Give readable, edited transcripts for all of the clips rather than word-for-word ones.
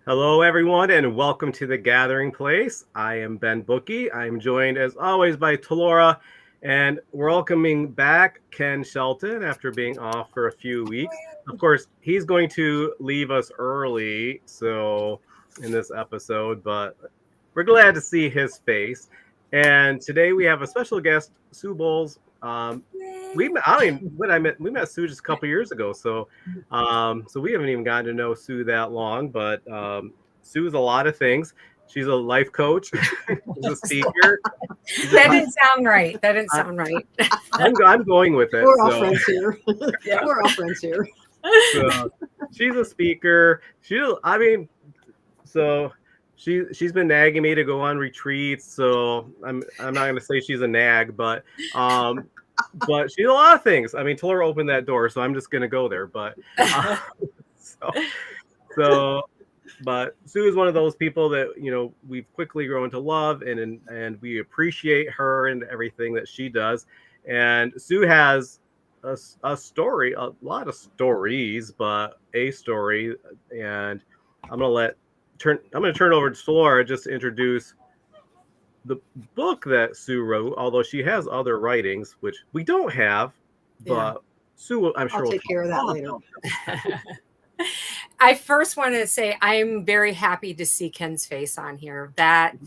Hello, everyone, and welcome to the Gathering Place. I am Ben Bookie. I'm joined, as always, by Talora, and we're welcoming back Ken Shelton after being off for a few weeks. Of course, he's going to leave us early, so in this episode, but we're glad to see his face. And today we have a special guest, Sue Bowles. I mean, we met Sue just a couple years ago, so we haven't even gotten to know Sue that long. But Sue's a lot of things. She's a life coach. She's a speaker. That didn't sound right. That didn't sound right. I'm going with it. We're all friends here. Yeah. We're all friends here. So she's a speaker. She's been nagging me to go on retreats. So I'm not going to say she's a nag, but she's a lot of things. I mean, Taylor opened that door, so I'm just going to go there. But but Sue is one of those people that we've quickly grown to love, and we appreciate her and everything that she does. And Sue has a story, a lot of stories, but a story. And I'm gonna turn it over to Laura just to introduce the book that Sue wrote. Although she has other writings, which we don't have, but Sue, I'm sure I'll take care of that later. I first want to say I'm very happy to see Ken's face on here. That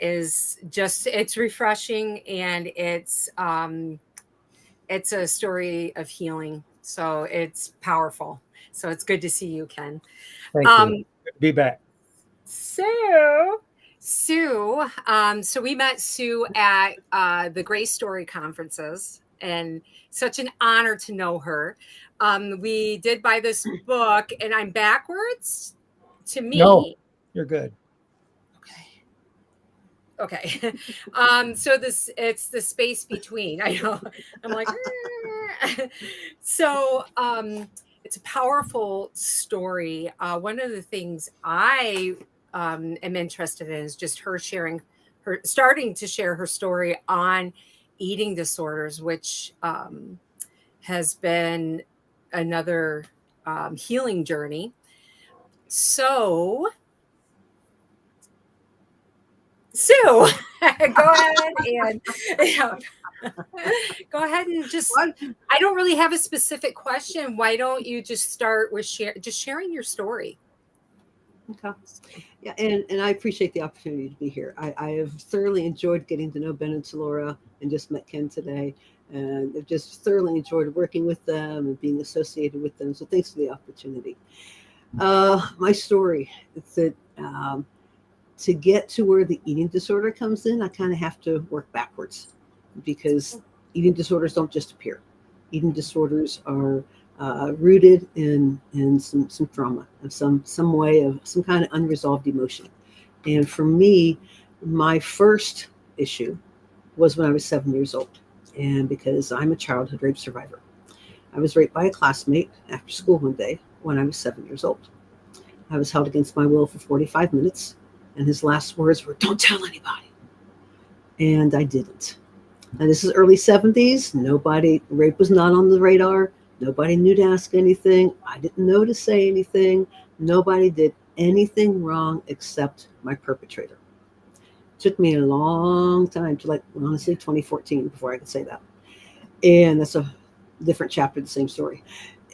is just, it's refreshing, and it's a story of healing. So it's powerful. So it's good to see you, Ken. Thank you. Be back. So we met Sue at the Grace Story conferences, and such an honor to know her. We did buy this book, and I'm backwards to me. No, you're good. Okay. So it's the space between. I know. I'm like, so it's a powerful story. One of the things I am interested in is just her starting to share her story on eating disorders, which has been another healing journey. So Sue, go ahead and just, I don't really have a specific question. Why don't you just start with sharing your story? Okay. Yeah, and I appreciate the opportunity to be here. I have thoroughly enjoyed getting to know Ben and Talora, and just met Ken today. And I've just thoroughly enjoyed working with them and being associated with them. So thanks for the opportunity. My story is that to get to where the eating disorder comes in, I kind of have to work backwards, because eating disorders don't just appear. Eating disorders are rooted in some trauma of some way of some kind of unresolved emotion. And for me, my first issue was when I was 7 years old. And because I'm a childhood rape survivor, I was raped by a classmate after school one day when I was 7 years old. I was held against my will for 45 minutes. And his last words were, "Don't tell anybody." And I didn't. And this is early 70s. Rape was not on the radar. Nobody knew to ask anything. I didn't know to say anything. Nobody did anything wrong except my perpetrator. It took me a long time to, honestly, 2014 before I could say that. And that's a different chapter of the same story.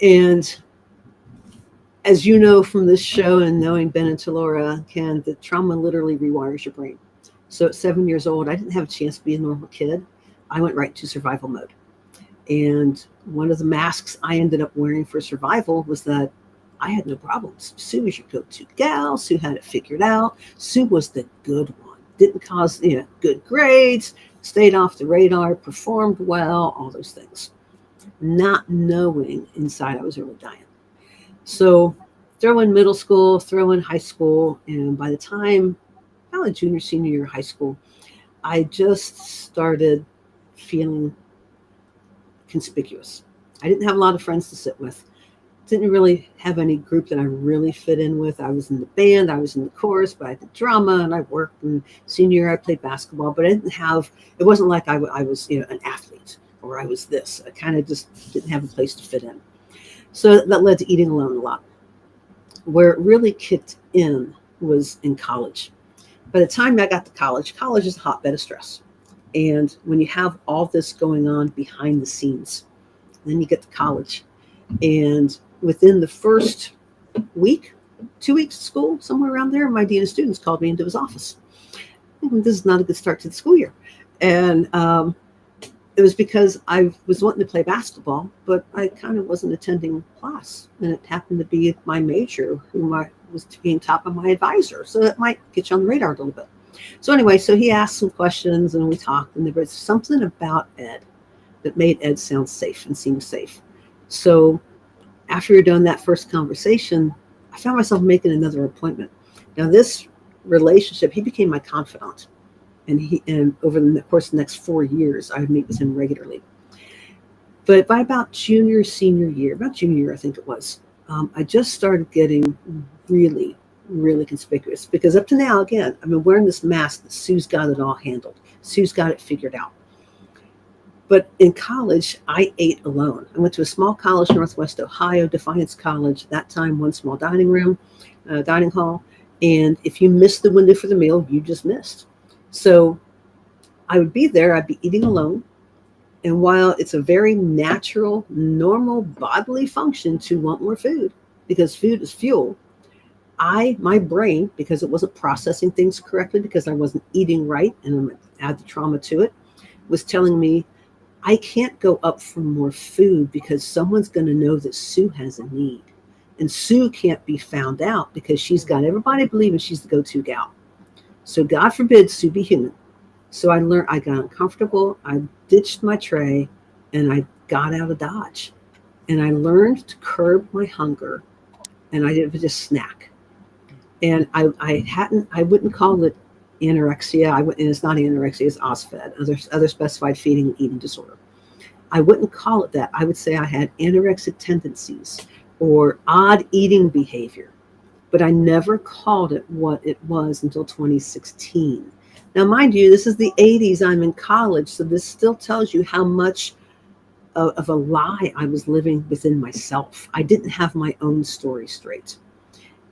And as you know from this show and knowing Ben and Talora, Ken, the trauma literally rewires your brain. So at 7 years old, I didn't have a chance to be a normal kid. I went right to survival mode. And one of the masks I ended up wearing for survival was that I had no problems. Sue was your go-to gal. Sue had it figured out. Sue was the good one. Didn't cause good grades, stayed off the radar, performed well, all those things. Not knowing inside I was really dying. So throw in middle school, throw in high school, and by the time probably junior, senior year of high school, I just started feeling conspicuous. I didn't have a lot of friends to sit with. Didn't really have any group that I really fit in with. I was in the band, I was in the chorus, but I did drama, and I worked. And senior year, I played basketball, but it wasn't like I was an athlete, or I was this. I kind of just didn't have a place to fit in. So that led to eating alone a lot. where it really kicked in was in college. By the time I got to college, college is a hotbed of stress. And when you have all this going on behind the scenes, then you get to college. And within the first week, 2 weeks of school, somewhere around there, my dean of students called me into his office. This is not a good start to the school year. And it was because I was wanting to play basketball, but I kind of wasn't attending class. And it happened to be my major, whom I was being taught by my advisor. So that might get you on the radar a little bit. So anyway, so he asked some questions and we talked, and there was something about Ed that made Ed sound safe and seem safe. So after we were done that first conversation, I found myself making another appointment. Now this relationship, he became my confidant. And over the course of the next 4 years, I would meet with him regularly. But by about senior year, I think it was, I just started getting really, really conspicuous. Because up to now, again, I've been wearing this mask that Sue's got it all handled. Sue's got it figured out. But in college, I ate alone. I went to a small college, Northwest Ohio, Defiance College. At that time, one small dining hall. And if you missed the window for the meal, you just missed. So I would be there, I'd be eating alone. And while it's a very natural, normal bodily function to want more food, because food is fuel, my brain, because it wasn't processing things correctly, because I wasn't eating right, and I'm going to add the trauma to it, was telling me, I can't go up for more food because someone's going to know that Sue has a need. And Sue can't be found out because she's got everybody believing she's the go-to gal. So God forbid Sue be human. So I got uncomfortable. I ditched my tray and I got out of Dodge. And I learned to curb my hunger, and I didn't just snack. And I wouldn't call it anorexia. And it's not anorexia, it's OSFED, other specified feeding and eating disorder. I wouldn't call it that. I would say I had anorexic tendencies or odd eating behavior, but I never called it what it was until 2016. Now, mind you, this is the 80s. I'm in college, so this still tells you how much of a lie I was living within myself. I didn't have my own story straight.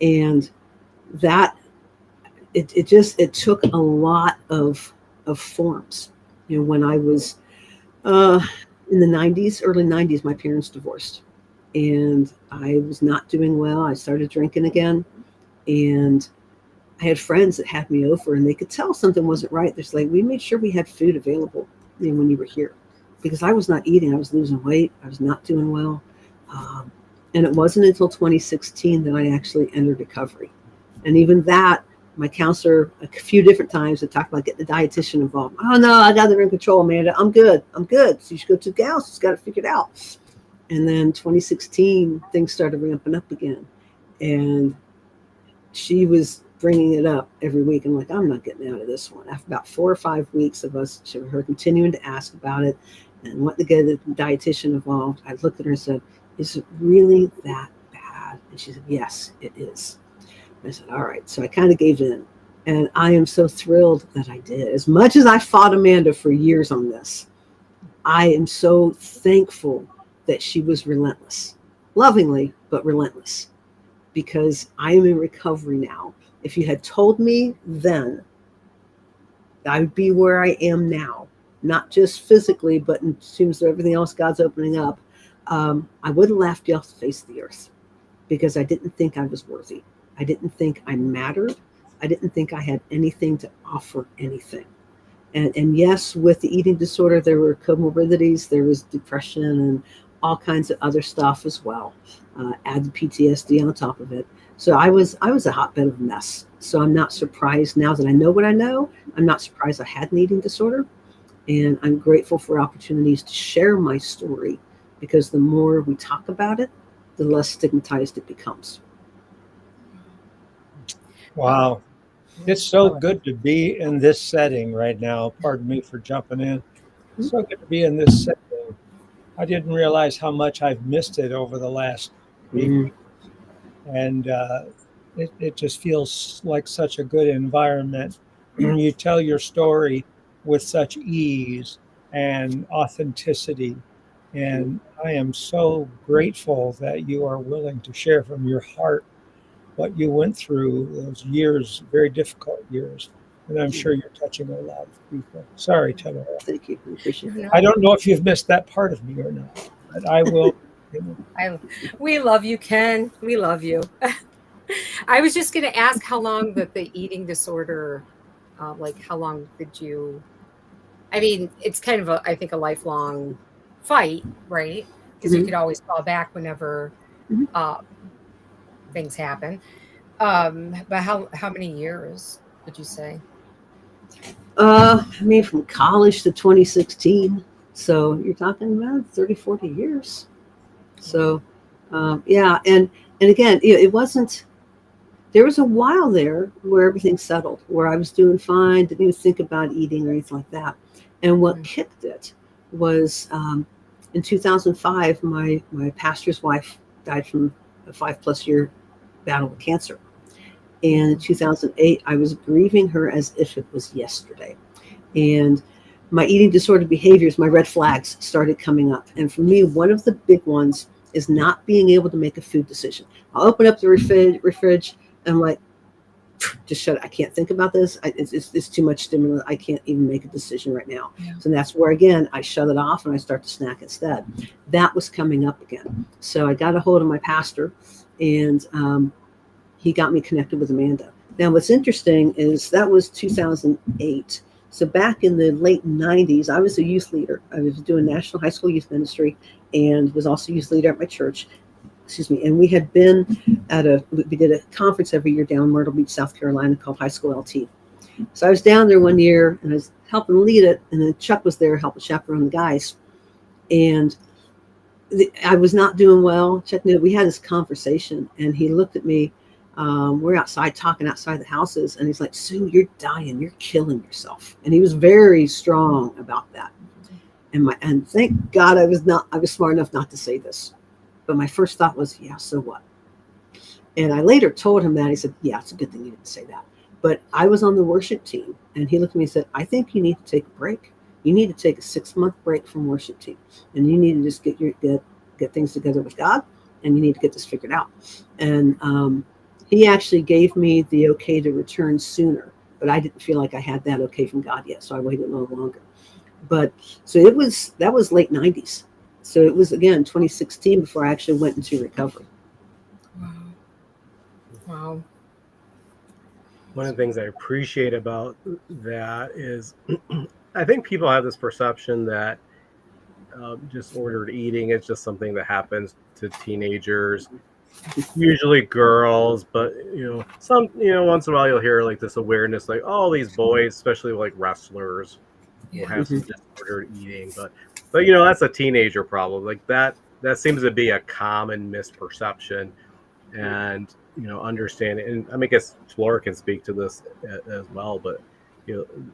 And that, it took a lot of forms. You know, when I was in the 90s, early 90s, my parents divorced. And I was not doing well. I started drinking again. And I had friends that had me over, and they could tell something wasn't right. They're like, we made sure we had food available when you were here. Because I was not eating. I was losing weight. I was not doing well. And it wasn't until 2016 that I actually entered recovery. And even that, my counselor, a few different times, had talked about getting the dietitian involved. Oh, no, I got it in control, Amanda. I'm good. So you should go to gals. She's got it figured out. And then 2016, things started ramping up again. And she was bringing it up every week. I'm like, I'm not getting out of this one. After about 4 or 5 weeks of her continuing to ask about it and wanting to get the dietitian involved, I looked at her and said, is it really that bad? And she said, yes, it is. I said, all right. So I kind of gave in. And I am so thrilled that I did. As much as I fought Amanda for years on this, I am so thankful that she was relentless, lovingly, but relentless, because I am in recovery now. If you had told me then, I would be where I am now, not just physically, but in terms of everything else God's opening up. I would have laughed you off the face of the earth because I didn't think I was worthy. I didn't think I mattered. I didn't think I had anything to offer anything. And yes, with the eating disorder, there were comorbidities. There was depression and all kinds of other stuff as well. Add the PTSD on top of it. So I was a hotbed of a mess. So I'm not surprised now that I know what I know. I'm not surprised I had an eating disorder. And I'm grateful for opportunities to share my story, because the more we talk about it, the less stigmatized it becomes. Wow. It's so good to be in this setting right now. Pardon me for jumping in. It's so good to be in this setting. I didn't realize how much I've missed it over the last week. And it just feels like such a good environment. You tell your story with such ease and authenticity. And I am so grateful that you are willing to share from your heart what you went through, those years, very difficult years. And I'm sure you're touching a lot of people. Sorry, Tamara. Thank you. I appreciate that. I don't know if you've missed that part of me or not, but I will. We love you, Ken. We love you. I was just going to ask how long that the eating disorder, like how long did you, I mean, it's kind of I think a lifelong fight, right? Because you could always fall back whenever things happen. But how many years would you say? I mean, from college to 2016. So you're talking about 30, 40 years. So, yeah. And again, it wasn't, there was a while there where everything settled, where I was doing fine, didn't even think about eating or anything like that. And what kicked it was in 2005, my pastor's wife died from a 5+ year battle with cancer. And in 2008, I was grieving her as if it was yesterday. And my eating disorder behaviors, my red flags started coming up. And for me, one of the big ones is not being able to make a food decision. I'll open up the fridge and I'm like, just shut it. I can't think about this. It's too much stimulus. I can't even make a decision right now. Yeah. So that's where, again, I shut it off and I start to snack instead. That was coming up again. So I got a hold of my pastor, and he got me connected with Amanda. Now, what's interesting is that was 2008. So back in the late 90s, I was a youth leader. I was doing National High School Youth Ministry and was also youth leader at my church. And we had been we did a conference every year down in Myrtle Beach, South Carolina, called High School LT. So I was down there one year and I was helping lead it. And then Chuck was there helping chaperone the guys. And I was not doing well. Chuck knew. We had this conversation and he looked at me. We're outside talking outside the houses. And he's like, Sue, you're dying. You're killing yourself. And he was very strong about that. And thank God I was smart enough not to say this. But my first thought was, yeah, so what? And I later told him that. He said, yeah, it's a good thing you didn't say that. But I was on the worship team. And he looked at me and said, I think you need to take a break. You need to take a 6-month break from worship team. And you need to just get things together with God. And you need to get this figured out. And he actually gave me the okay to return sooner. But I didn't feel like I had that okay from God yet. So I waited a little longer. But so that was late 90s. So it was, again, 2016 before I actually went into recovery. Wow. One of the things I appreciate about that is I think people have this perception that disordered eating is just something that happens to teenagers, usually girls, but once in a while you'll hear like this awareness, like, oh, these boys, especially like wrestlers, will have some disordered eating, but that's a teenager problem. Like that seems to be a common misperception, and understand it. And I mean, I guess Flora can speak to this as well, but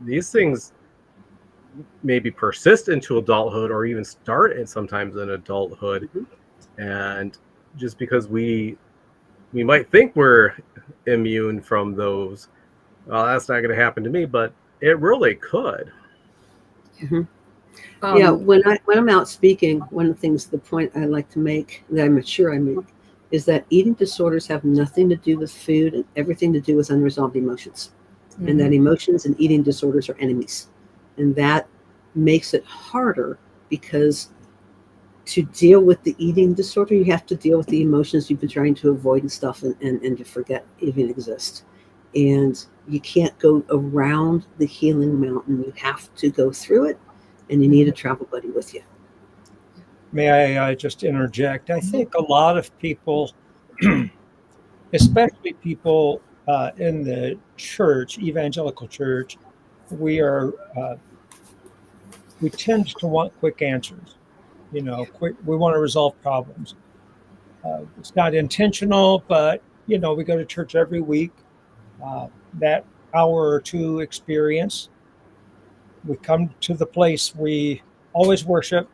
these things maybe persist into adulthood or even start sometimes in adulthood. And just because we might think we're immune from those, well, that's not going to happen to me, but it really could. Yeah, when I'm out speaking, one of the things, the point I like to make, that I'm sure I make, is that eating disorders have nothing to do with food and everything to do with unresolved emotions. And that emotions and eating disorders are enemies. And that makes it harder, because to deal with the eating disorder, you have to deal with the emotions you've been trying to avoid and stuff and to forget even exist. And you can't go around the healing mountain. You have to go through it. And you need a travel buddy with you. May I just interject? I think a lot of people, especially people in the church, evangelical church, we tend to want quick answers. We want to resolve problems. It's not intentional, but we go to church every week. That hour or two experience. We come to the place we always worship,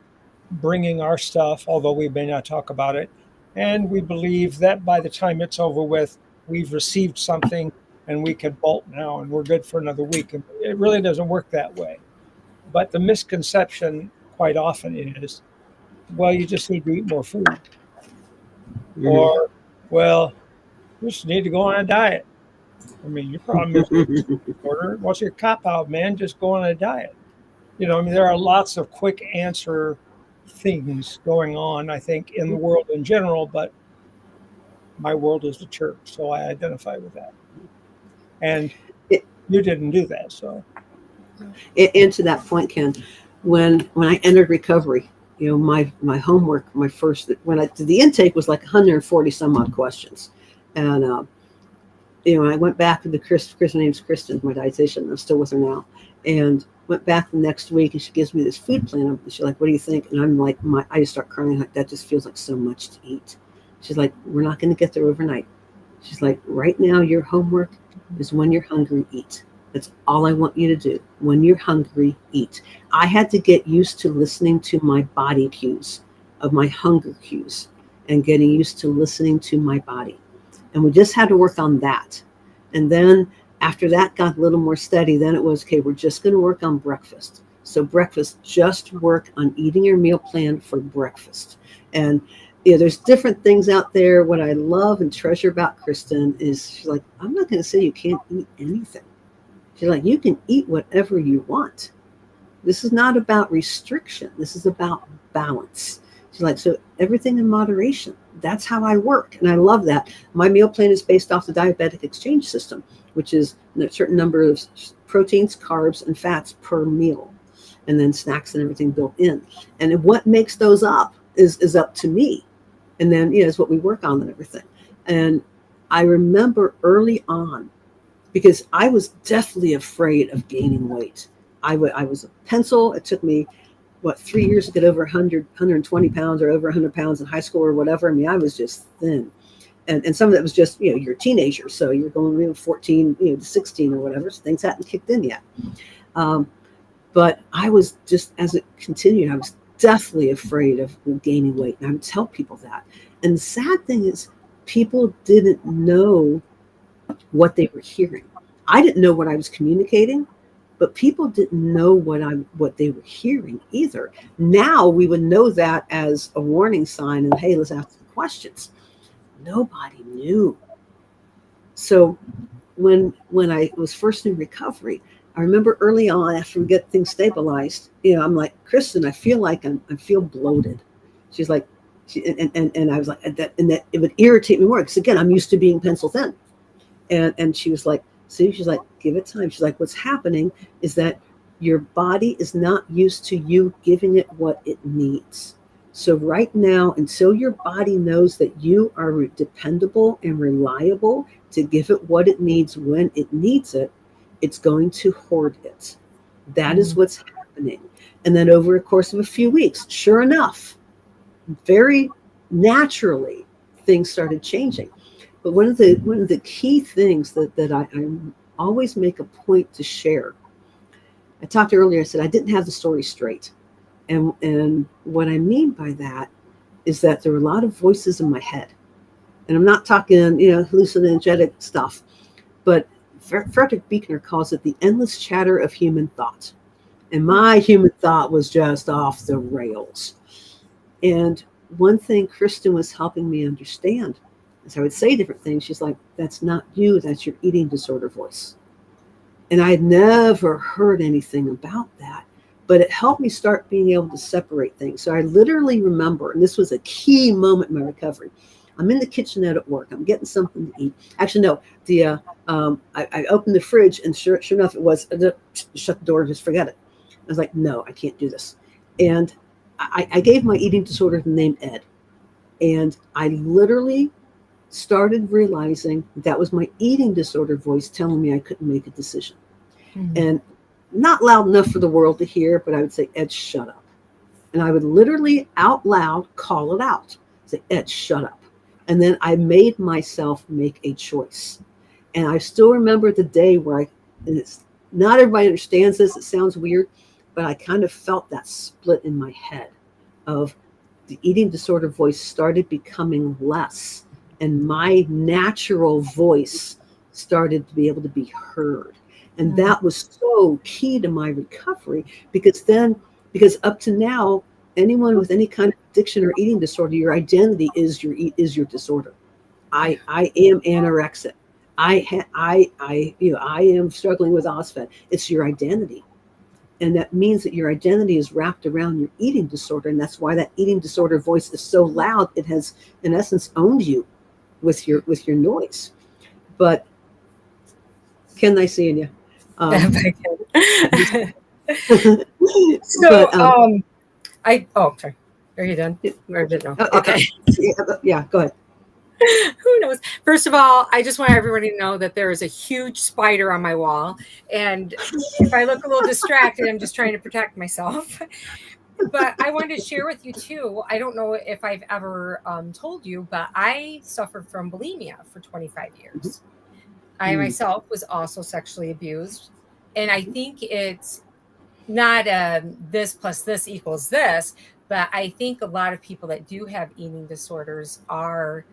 bringing our stuff, although we may not talk about it. And we believe that by the time it's over with, we've received something and we can bolt now and we're good for another week. And it really doesn't work that way. But the misconception quite often is, well, you just need to eat more food. Or, well, You just need to go on a diet. I mean, your problem is eating disorder. What's your cop out, man? Just go on a diet. I mean, there are lots of quick answer things going on, I think, in the world in general, but my world is the church, so I identify with that. And you didn't do that, so. And to that point, Ken, when I entered recovery, my homework, when I did the intake was like 140 some odd questions, and I went back to her name's Kristen, my dietitian. I'm still with her now, and went back the next week, and she gives me this food plan. And she's like, "What do you think?" And I'm like, I just start crying. Like, that just feels like so much to eat. She's like, "We're not going to get there overnight." She's like, "Right now, your homework is when you're hungry, eat. That's all I want you to do. When you're hungry, eat." I had to get used to listening to my body cues, of my hunger cues, and getting used to listening to my body. And we just had to work on that. And then after that got a little more steady, then it was, okay, we're just going to work on breakfast. So breakfast, just work on eating your meal plan for breakfast. And there's different things out there. What I love and treasure about Kristen is she's like, I'm not going to say you can't eat anything. She's like, you can eat whatever you want. This is not about restriction. This is about balance. She's like, so everything in moderation. That's how I work. And I love that. My meal plan is based off the diabetic exchange system, which is a certain number of proteins, carbs, and fats per meal, and then snacks and everything built in. And what makes those up is up to me. And then, is what we work on and everything. And I remember early on, because I was deathly afraid of gaining weight. I was a pencil. It took me, 3 years to get over 100, 120 pounds or over 100 pounds in high school or whatever. I mean, I was just thin. And some of that was just, you're a teenager. So you're going 14, to 16 or whatever. So things hadn't kicked in yet. But I was just, as it continued, I was deathly afraid of gaining weight. And I would tell people that. And the sad thing is, people didn't know what they were hearing. I didn't know what I was communicating, but people didn't know what they were hearing either. Now we would know that as a warning sign, and hey, let's ask the questions. Nobody knew. So when I was first in recovery, I remember early on, after we get things stabilized, I'm like, Kristen, I feel like I feel bloated. She's like, and I was like, that it would irritate me more because again, I'm used to being pencil thin. And she was like, see, she's like, give it time. She's like, what's happening is that your body is not used to you giving it what it needs. So right now, until your body knows that you are dependable and reliable to give it what it needs when it needs it, it's going to hoard it. That is what's happening. And then over a course of a few weeks, sure enough, very naturally, things started changing. But one of the key things that I always make a point to share, I talked earlier, I said I didn't have the story straight. And what I mean by that is that there were a lot of voices in my head. And I'm not talking, hallucinogenic stuff, but Frederick Buechner calls it the endless chatter of human thought. And my human thought was just off the rails. And one thing Kristen was helping me understand, as I would say different things, she's like, that's not you, that's your eating disorder voice. And I had never heard anything about that, but it helped me start being able to separate things. So I literally remember, and this was a key moment in my recovery, I'm in the kitchenette at work, I'm getting something to eat. Actually, no, I opened the fridge and sure enough, it was, shut the door, just forget it. I was like, no, I can't do this. And I gave my eating disorder the name Ed. And I literally started realizing that was my eating disorder voice telling me I couldn't make a decision. Mm-hmm. And not loud enough for the world to hear, but I would say, Ed, shut up. And I would literally out loud call it out. Say, Ed, shut up. And then I made myself make a choice. And I still remember the day where not everybody understands this. It sounds weird, but I kind of felt that split in my head of the eating disorder voice started becoming less. And my natural voice started to be able to be heard. And that was so key to my recovery because up to now, anyone with any kind of addiction or eating disorder, your identity is your disorder. I am anorexic. I am struggling with OSFED. It's your identity. And that means that your identity is wrapped around your eating disorder. And that's why that eating disorder voice is so loud. It has, in essence, owned you with your noise. But Ken, nice seeing you. So, sorry. Are you done? Or did no? Okay. Yeah, go ahead. Who knows? First of all, I just want everybody to know that there is a huge spider on my wall. And if I look a little distracted, I'm just trying to protect myself. But I wanted to share with you too. I don't know if I've ever told you, but I suffered from bulimia for 25 years. I myself was also sexually abused. And I think it's not this plus this equals this, but I think a lot of people that do have eating disorders are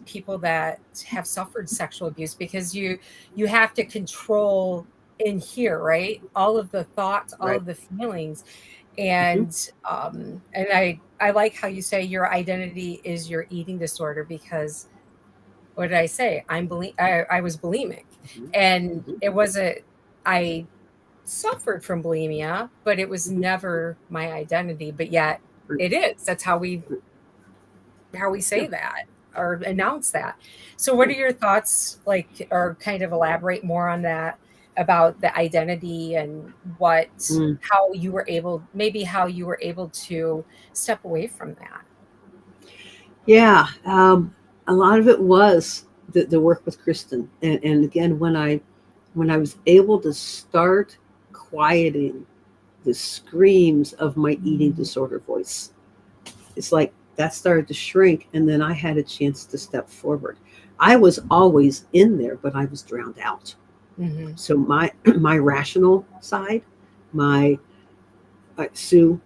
people that have suffered sexual abuse, because you have to control in here, right? All of the thoughts, all of the feelings. And I like how you say your identity is your eating disorder, because what did I say? I was bulimic, and it wasn't, I suffered from bulimia, but it was never my identity, but yet it is. That's how we say that or announce that. So what are your thoughts, like, or kind of elaborate more on that, about the identity and how you were able to step away from that? Yeah. A lot of it was the work with Kristen. And again, when I was able to start quieting the screams of my eating disorder voice, it's like that started to shrink, and then I had a chance to step forward. I was always in there, but I was drowned out. So my rational side, my Sue,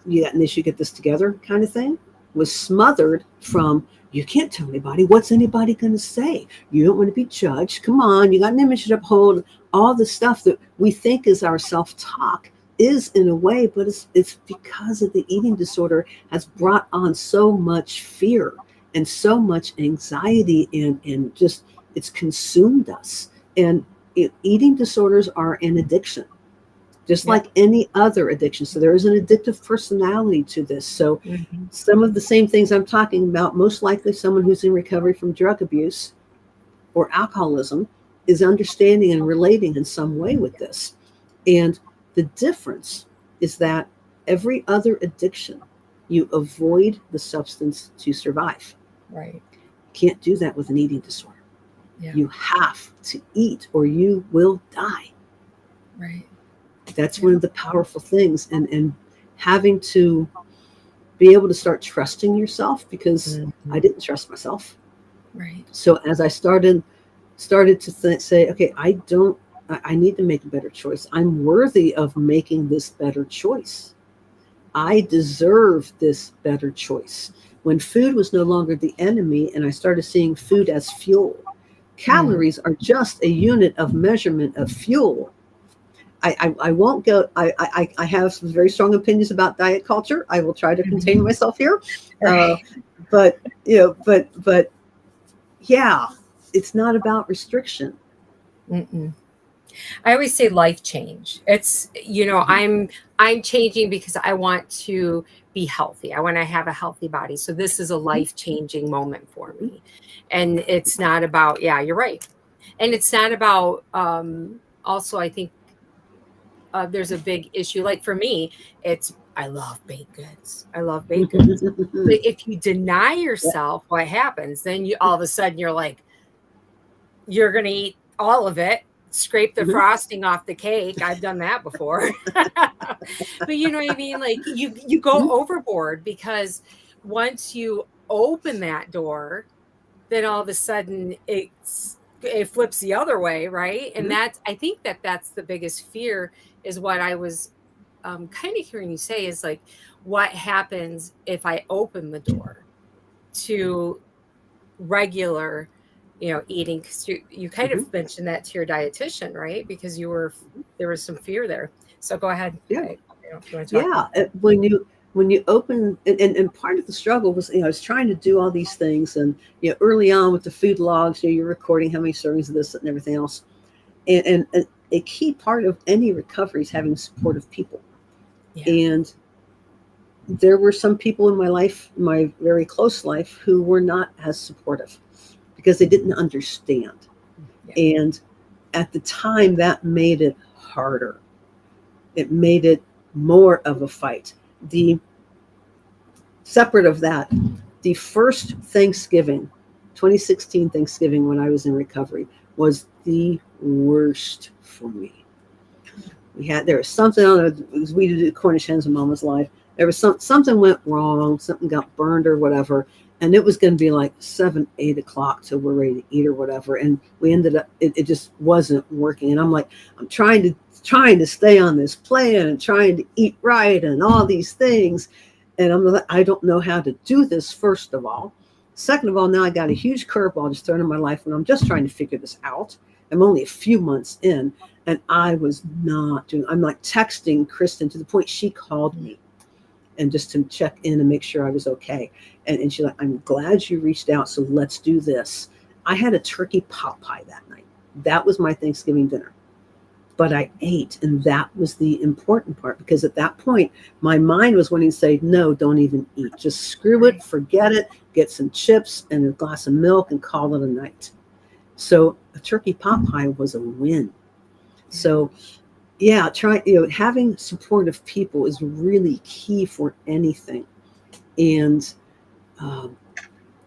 you got an issue, get this together kind of thing, was smothered from, you can't tell anybody. What's anybody going to say? You don't want to be judged. Come on, you got an image to uphold. All the stuff that we think is our self-talk is in a way, but it's because of the eating disorder has brought on so much fear and so much anxiety, and just it's consumed us. And eating disorders are an addiction, just like any other addiction. So there is an addictive personality to this. So some of the same things I'm talking about, most likely someone who's in recovery from drug abuse or alcoholism is understanding and relating in some way with this. And the difference is that every other addiction, you avoid the substance to survive. Right. Can't do that with an eating disorder. Yeah. You have to eat or you will die. Right. That's one of the powerful things. And having to be able to start trusting yourself, because I didn't trust myself. Right. So as I started to say, okay, I need to make a better choice. I'm worthy of making this better choice. I deserve this better choice. When food was no longer the enemy and I started seeing food as fuel, calories are just a unit of measurement of fuel. I won't go, I have some very strong opinions about diet culture. I will try to contain myself here. But yeah, it's not about restriction. I always say life change. It's, I'm changing because I want to be healthy. I want to have a healthy body. So this is a life-changing moment for me. And it's not about, you're right. And it's not about, also, I think there's a big issue. Like for me, I love baked goods. But if you deny yourself, what happens? Then all of a sudden you're like, you're going to eat all of it, scrape the frosting off the cake. I've done that before. But you know what I mean? Like you go overboard, because once you open that door, then all of a sudden it flips the other way, right? And I think that's the biggest fear, is what I was kind of hearing you say, is like, what happens if I open the door to regular eating? Because you kind of mentioned that to your dietitian, right? Because there was some fear there. So go ahead. Yeah. If you want to talk. When when you open, and part of the struggle was, I was trying to do all these things, and early on with the food logs, you're recording how many servings of this and everything else, and a key part of any recovery is having supportive people. Yeah. And there were some people in my life, my very close life, who were not as supportive because they didn't understand. Yeah. And at the time, that made it harder. It made it more of a fight. Separate of that, the first Thanksgiving, 2016 Thanksgiving, when I was in recovery, was the worst for me. There was something on it, because we did Cornish hens in Mama's life. There was something went wrong, something got burned or whatever, and it was going to be like 7, 8 o'clock till we're ready to eat or whatever. And we ended up, it just wasn't working. And I'm like, I'm trying to stay on this plan and trying to eat right and all these things. And I'm like, I don't know how to do this, first of all. Second of all, now I got a huge curveball just thrown in my life when I'm just trying to figure this out. I'm only a few months in, and I was not doing, I'm like texting Kristen to the point she called me and just to check in and make sure I was okay. And she's like, I'm glad you reached out, so let's do this. I had a turkey pot pie that night. That was my Thanksgiving dinner. But I ate, and that was the important part, because at that point, my mind was wanting to say, no, don't even eat. Just screw it, forget it, get some chips and a glass of milk and call it a night. So a turkey pot pie was a win. So yeah, having supportive people is really key for anything. And,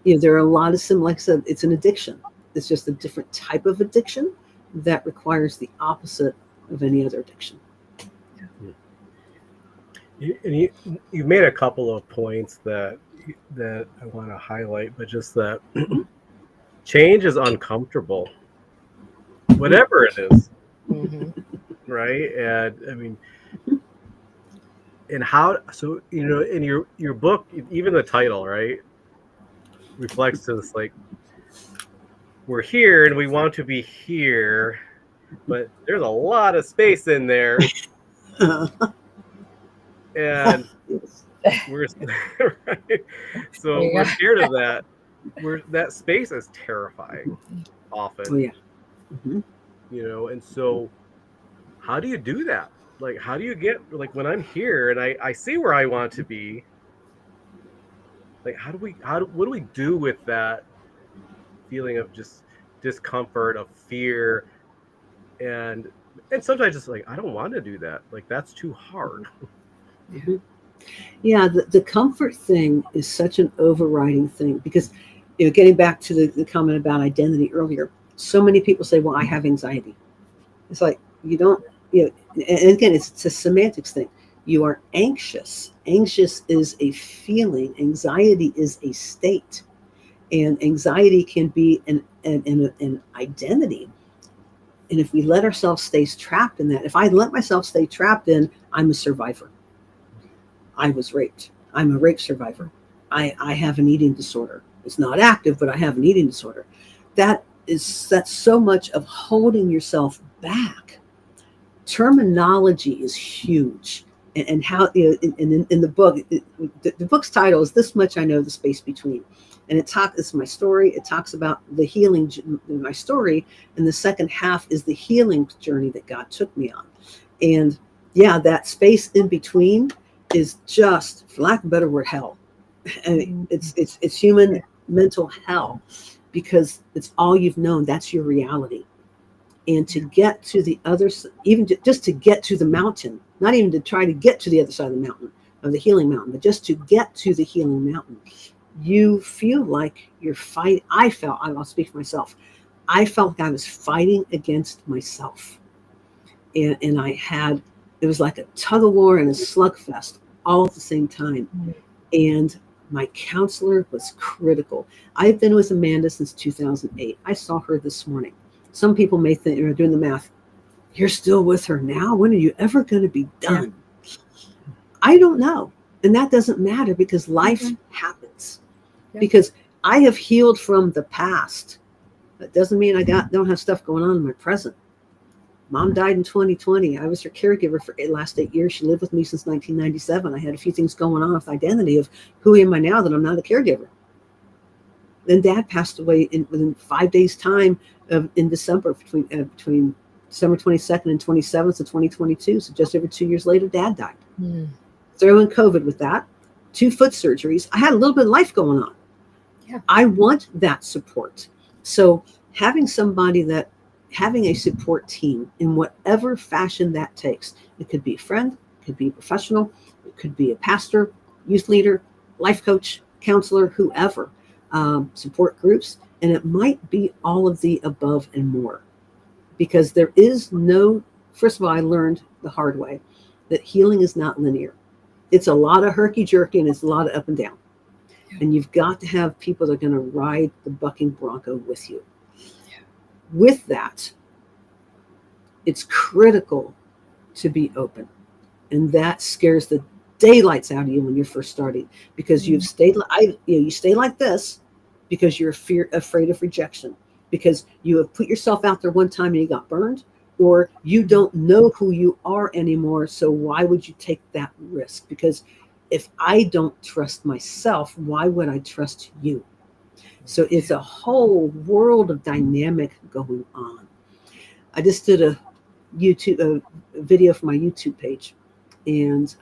there are a lot of like I said, it's an addiction. It's just a different type of addiction that requires the opposite of any other addiction. You've made a couple of points that I want to highlight, but just that change is uncomfortable, whatever it is. Mm-hmm. Right? And I mean, and how, so, in your book, even the title, right, reflects to this, like, we're here and we want to be here, but there's a lot of space in there. And we're right? So we're scared of that. That space is terrifying often. Oh, yeah. Mm-hmm. And so how do you do that? Like, how do you get, like, when I'm here and I see where I want to be, like, what do we do with that feeling of just discomfort, of fear, and sometimes it's like, I don't want to do that. Like, that's too hard. Mm-hmm. Yeah, the comfort thing is such an overriding thing, because, getting back to the comment about identity earlier, so many people say, well, I have anxiety. It's like, you don't, and again, it's a semantics thing. You are anxious. Anxious is a feeling. Anxiety is a state. And anxiety can be an identity. And if we let ourselves stay trapped in that, if I let myself stay trapped in, I'm a survivor. I was raped. I'm a rape survivor. I have an eating disorder. It's not active, but I have an eating disorder. That's so much of holding yourself back. Terminology is huge. And how, in the book, the book's title is This Much I Know, the Space Between. And this is my story. It talks about the healing, my story. And the second half is the healing journey that God took me on. And yeah, that space in between is just, for lack of a better word, hell. And it's human mental hell, because it's all you've known. That's your reality. And to get to the other, even just to get to the mountain, not even to try to get to the other side of the mountain, of the healing mountain, but just to get to the healing mountain, you feel like you're fighting. I'll speak for myself. I felt like I was fighting against myself. And it was like a tug of war and a slugfest all at the same time. And my counselor was critical. I've been with Amanda since 2008. I saw her this morning. Some people may think, doing the math, you're still with her now? When are you ever going to be done? Yeah. I don't know. And that doesn't matter, because life happens. Yeah. Because I have healed from the past. That doesn't mean I don't have stuff going on in my present. Mom died in 2020. I was her caregiver for the last 8 years. She lived with me since 1997. I had a few things going on with identity of who am I now that I'm not a caregiver. Then Dad passed away within 5 days' time in December, between December 22nd and 27th of 2022. So just over 2 years later, Dad died. Throw in COVID with that, 2 foot surgeries. I had a little bit of life going on. Yeah. I want that support. So having a support team in whatever fashion that takes. It could be a friend, it could be a professional, it could be a pastor, youth leader, life coach, counselor, whoever, support groups. And it might be all of the above and more. Because there is no, first of all, I learned the hard way that healing is not linear. It's a lot of herky-jerky and it's a lot of up and down. Yeah. And you've got to have people that are going to ride the bucking bronco with you. Yeah. With that, it's critical to be open. And that scares the daylights out of you when you're first starting, because you've stayed, you stay like this because you're afraid of rejection, because you have put yourself out there one time and you got burned, or you don't know who you are anymore. So why would you take that risk? Because if I don't trust myself, why would I trust you? So it's a whole world of dynamic going on. I just did a video for my YouTube page and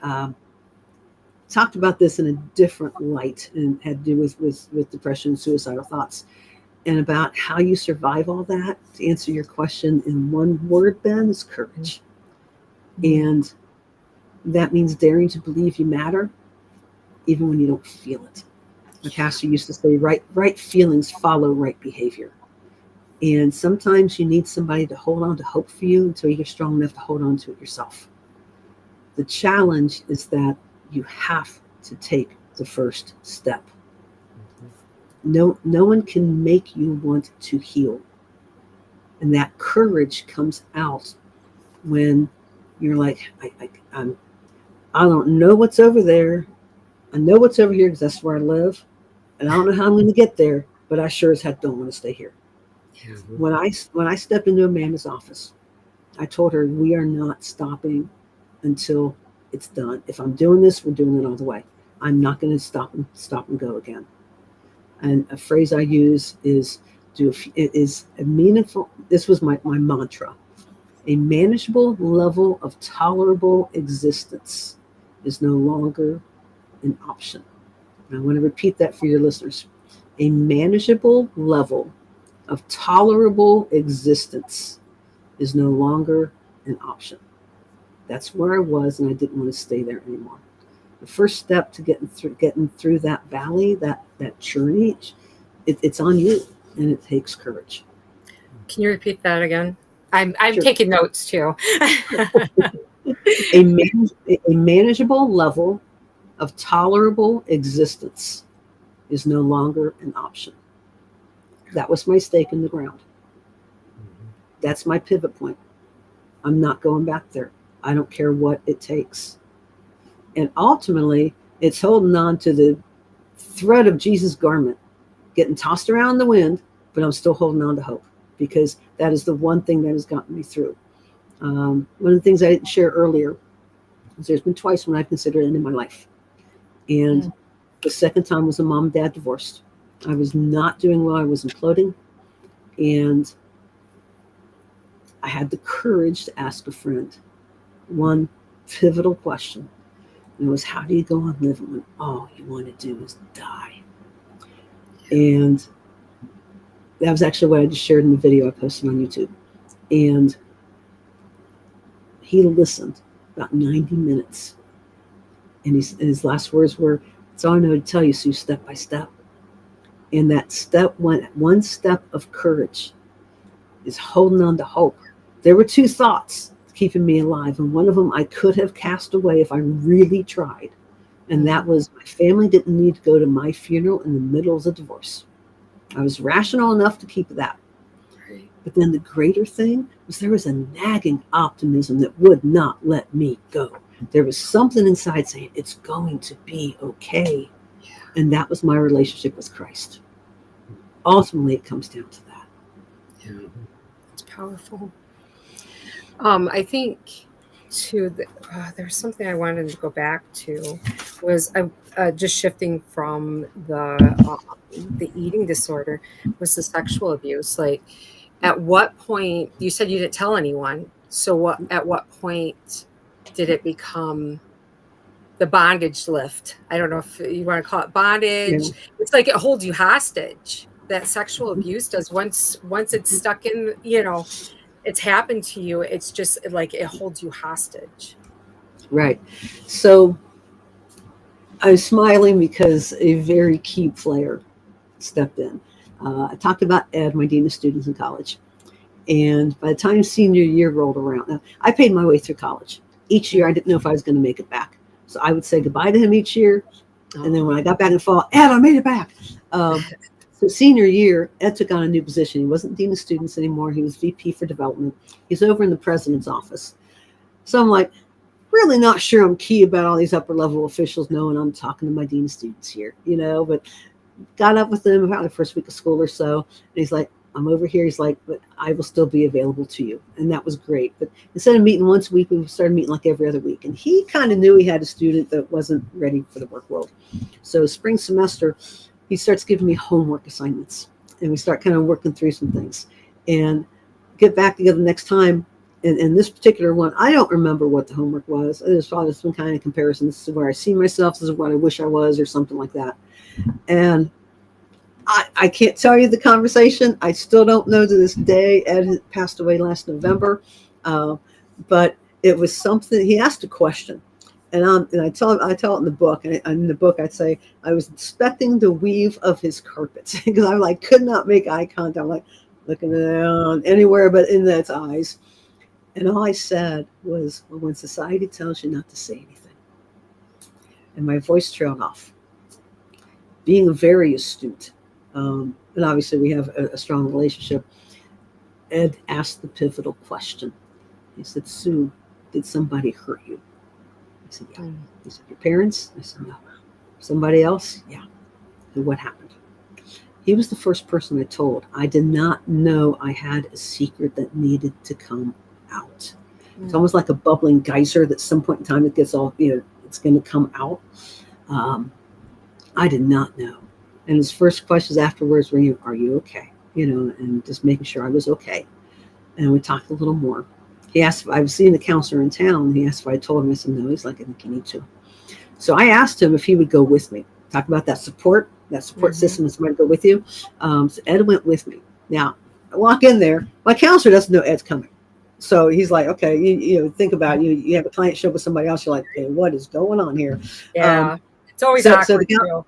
talked about this in a different light, and had to do with depression and suicidal thoughts, and about how you survive all that. To answer your question in one word, Ben, is courage. And that means daring to believe you matter, even when you don't feel it. My pastor used to say, right feelings follow right behavior. And sometimes you need somebody to hold on to hope for you until you're strong enough to hold on to it yourself. The challenge is that you have to take the first step. No one can make you want to heal. And that courage comes out when you're like, I don't know what's over there. I know what's over here because that's where I live. And I don't know how I'm going to get there, but I sure as heck don't want to stay here. Mm-hmm. When I stepped into Amanda's office, I told her, we are not stopping until it's done. If I'm doing this, we're doing it all the way. I'm not going to stop and go again. And a phrase I use is a meaningful. This was my mantra. A manageable level of tolerable existence is no longer an option. And I want to repeat that for your listeners. A manageable level of tolerable existence is no longer an option. That's where I was, and I didn't want to stay there anymore. The first step to getting through that valley, that journey, it's on you, and it takes courage. Can you repeat that again? I'm Sure. taking notes too. a manageable level of tolerable existence is no longer an option. That was my stake in the ground. That's my pivot point. I'm not going back there. I don't care what it takes. And ultimately, it's holding on to the thread of Jesus' garment, getting tossed around in the wind, but I'm still holding on to hope, because that is the one thing that has gotten me through. One of the things I didn't share earlier is there's been twice when I've considered ending my life. And the second time was a mom and dad divorced. I was not doing well. I was imploding. And I had the courage to ask a friend one pivotal question. And it was, how do you go on living when all you want to do is die? And that was actually what I just shared in the video I posted on YouTube. And he listened about 90 minutes. And his last words were, "It's all I know to tell you, Sue, step by step." And that one step of courage is holding on to hope. There were 2 thoughts keeping me alive, and one of them I could have cast away if I really tried. And that was, my family didn't need to go to my funeral in the middle of the divorce. I was rational enough to keep that. But then the greater thing was, there was a nagging optimism that would not let me go. There was something inside saying, it's going to be okay. Yeah. And that was my relationship with Christ. Ultimately, it comes down to that. Yeah, it's powerful. I think to there's something I wanted to go back to was just shifting from the eating disorder was the sexual abuse. Like, at what point you said you didn't tell anyone? So at what point did it become the bondage lift? I don't know if you want to call it bondage. Yeah. It's like it holds you hostage. That sexual abuse does once it's stuck in, it's happened to you. It's just like it holds you hostage. Right. So I'm smiling because a very key player stepped in. I talked about Ed, my dean of students in college. And by the time senior year rolled around, now, I paid my way through college. Each year, I didn't know if I was going to make it back. So I would say goodbye to him each year. And then when I got back in the fall, Ed, I made it back. So senior year, Ed took on a new position. He wasn't dean of students anymore. He was VP for development. He's over in the president's office. So I'm like, really not sure I'm key about all these upper level officials knowing I'm talking to my dean of students here, but got up with him about the first week of school or so. And he's like, I'm over here. He's like, but I will still be available to you. And that was great. But instead of meeting once a week, we started meeting like every other week. And he kind of knew he had a student that wasn't ready for the work world. So spring semester, he starts giving me homework assignments. And we start kind of working through some things and get back together next time. And this particular one, I don't remember what the homework was. It was probably some kind of comparison. This is where I see myself. This is what I wish I was, or something like that. And I can't tell you the conversation. I still don't know to this day. Ed had passed away last November. But it was something, he asked a question. And I tell it in the book. And in the book, I'd say, I was inspecting the weave of his carpets because I could not make eye contact. I'm like looking down anywhere but in its eyes. And all I said was, well, when society tells you not to say anything. And my voice trailed off. Being very astute, and obviously we have a strong relationship, Ed asked the pivotal question. He said, Sue, did somebody hurt you? I said, yeah. He said, your parents? I said, no. Somebody else? Yeah. And what happened? He was the first person I told. I did not know I had a secret that needed to come out. It's almost like a bubbling geyser that at some point in time it gets all, it's going to come out. I did not know. And his first questions afterwards were, are you okay? And just making sure I was okay. And we talked a little more. He asked if I was seeing the counselor in town. He asked if I told him. I said, no. He's like, I think you need to. So I asked him if he would go with me. Talk about that support system and somebody to go with you. So Ed went with me. Now, I walk in there. My counselor doesn't know Ed's coming. So he's like, okay, you think about it. You have a client show up with somebody else. You're like, okay, what is going on here? Yeah. It's always awkward too.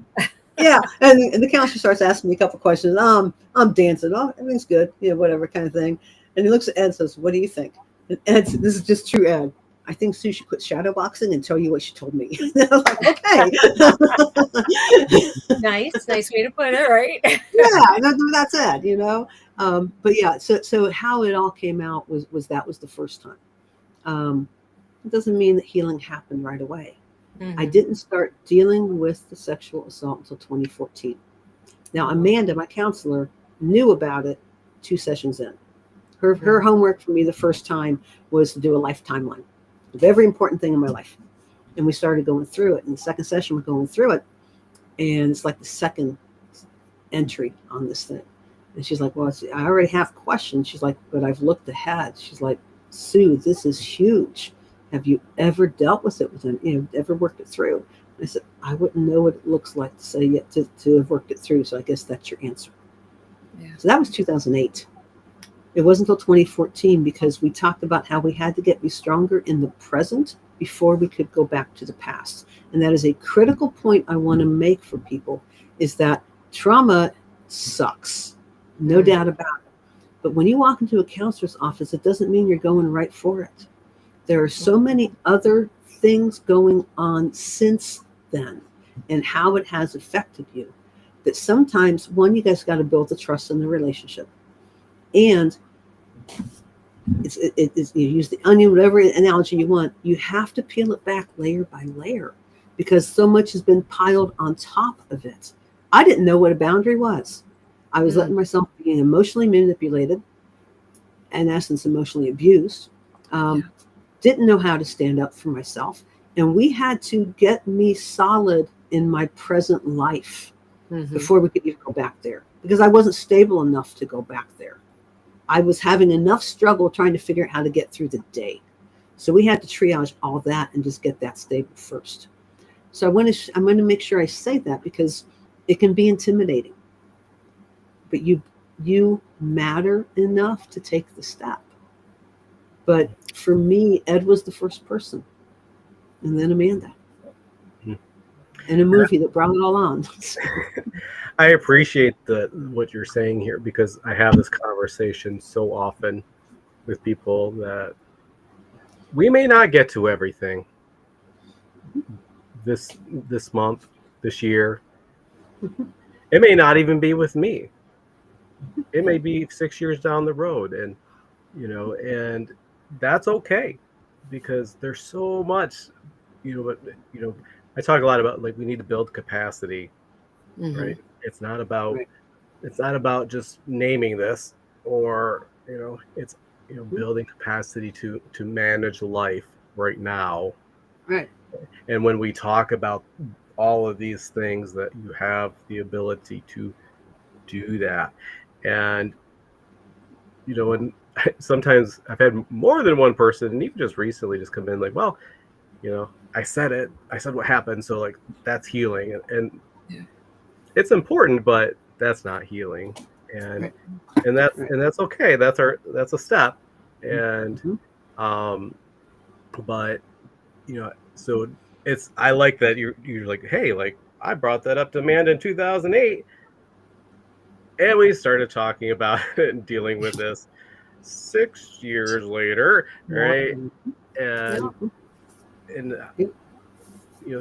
Yeah. And the counselor starts asking me a couple questions. I'm dancing. Oh, everything's good. Whatever kind of thing. And he looks at Ed and says, what do you think? And Ed, this is just true, Ed. I think Sue should quit shadow boxing and tell you what she told me. I was like, okay. Nice way to put it, right? Yeah, that's Ed, But yeah, so how it all came out was that was the first time. It doesn't mean that healing happened right away. Mm-hmm. I didn't start dealing with the sexual assault until 2014. Now, Amanda, my counselor, knew about it 2 sessions in. Her homework for me the first time was to do a life timeline of every important thing in my life. And we started going through it. In the second session, we're going through it. And it's like the second entry on this thing. And she's like, well, I already have questions. She's like, but I've looked ahead. She's like, Sue, this is huge. Have you ever dealt with it with him? Ever worked it through? I said, I wouldn't know what it looks like to say yet to have worked it through. So I guess that's your answer. Yeah. So that was 2008. It wasn't until 2014 because we talked about how we had to be stronger in the present before we could go back to the past. And that is a critical point I want to make for people, is that trauma sucks. No doubt about it. But when you walk into a counselor's office, it doesn't mean you're going right for it. There are so many other things going on since then and how it has affected you that sometimes, one, you guys got to build the trust in the relationship. And it's you use the onion, whatever analogy you want, you have to peel it back layer by layer because so much has been piled on top of it. I didn't know what a boundary was. I was letting myself be emotionally manipulated, in essence, emotionally abused. Didn't know how to stand up for myself. And we had to get me solid in my present life before we could even go back there, because I wasn't stable enough to go back there. I was having enough struggle trying to figure out how to get through the day. So we had to triage all that and just get that stable first. So I'm going to make sure I say that, because it can be intimidating. But you matter enough to take the step. But for me, Ed was the first person, and then Amanda, and a movie that brought it all on. I appreciate what you're saying here, because I have this conversation so often with people that we may not get to everything this month, this year. It may not even be with me. It may be 6 years down the road, and and that's okay, because there's so much, but I talk a lot about, like, we need to build capacity, right? It's not about just naming this, or it's building capacity to manage life right now. Right. And when we talk about all of these things, that you have the ability to do that. And and sometimes I've had more than one person, and even just recently, just come in like, well, I said what happened, so, like, that's healing, and it's important, but that's not healing, and that's okay. That's a step, and but so I like that you're like, hey, like, I brought that up to Amanda in 2008, and we started talking about it and dealing with this 6 years later, right? And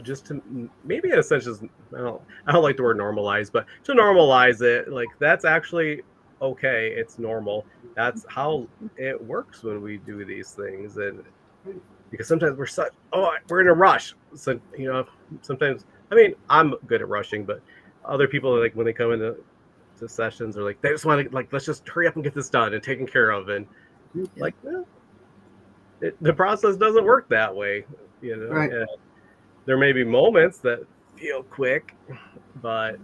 just to maybe in a sense, just I don't like the word normalize, but to normalize it, like, that's actually okay. It's normal. That's how it works when we do these things. And because sometimes we're in a rush. So sometimes, I mean, I'm good at rushing, but other people, like, when they come into sessions, are like, they just want to, like, let's just hurry up and get this done and taken care of, and like, the process doesn't work that way, Right. And there may be moments that feel quick, but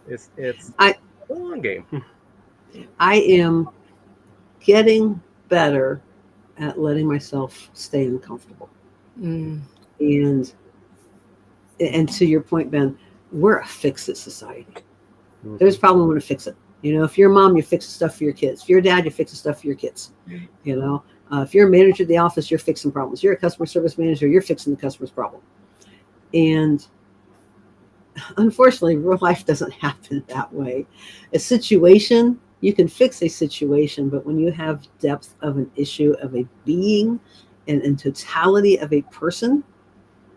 it's a long game. I am getting better at letting myself stay uncomfortable. And to your point, Ben, we're a fix-it society. There's a problem, we want to fix it. If you're a mom, you fix stuff for your kids. If you're a dad, you fix stuff for your kids. If you're a manager at the office, you're fixing problems. You're a customer service manager, you're fixing the customer's problem. And unfortunately, real life doesn't happen that way. A situation, you can fix a situation, but when you have depth of an issue, of a being, and totality of a person,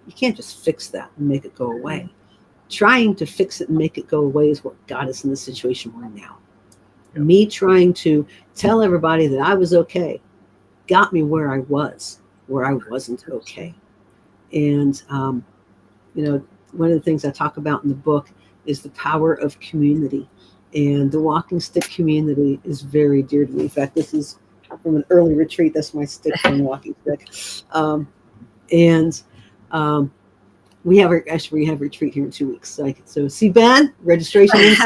you can't just fix that and make it go away. Trying to fix it and make it go away is what got us in the situation we're in now. Yep. Me trying to tell everybody that I was okay got me where I wasn't okay. And, one of the things I talk about in the book is the power of community. And the walking stick community is very dear to me. In fact, this is from an early retreat. That's my stick from the walking stick. We have retreat here in 2 weeks. So see, Ben, registration ends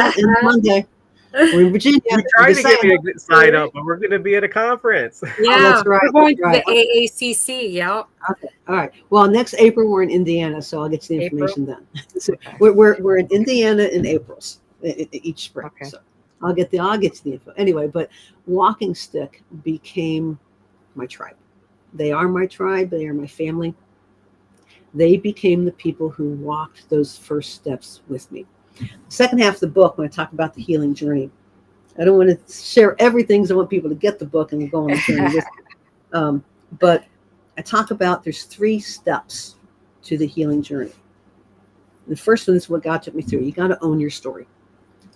Monday. We're in Virginia. We tried to get me a sign up, but we're going to be at a conference. Yeah, that's right. We're going to the AACC. Yeah. Okay. All right. Well, next April we're in Indiana, so I'll get you the information then. So we're in Indiana in April each spring. Okay. So I'll get you the info. Anyway, but Walking Stick became my tribe. They are my tribe. They are my family. They became the people who walked those first steps with me. The second half of the book, when I talk about the healing journey, I don't want to share everything because I want people to get the book and go on the journey with me. But I talk about there's 3 steps to the healing journey. The first one is what God took me through. You got to own your story.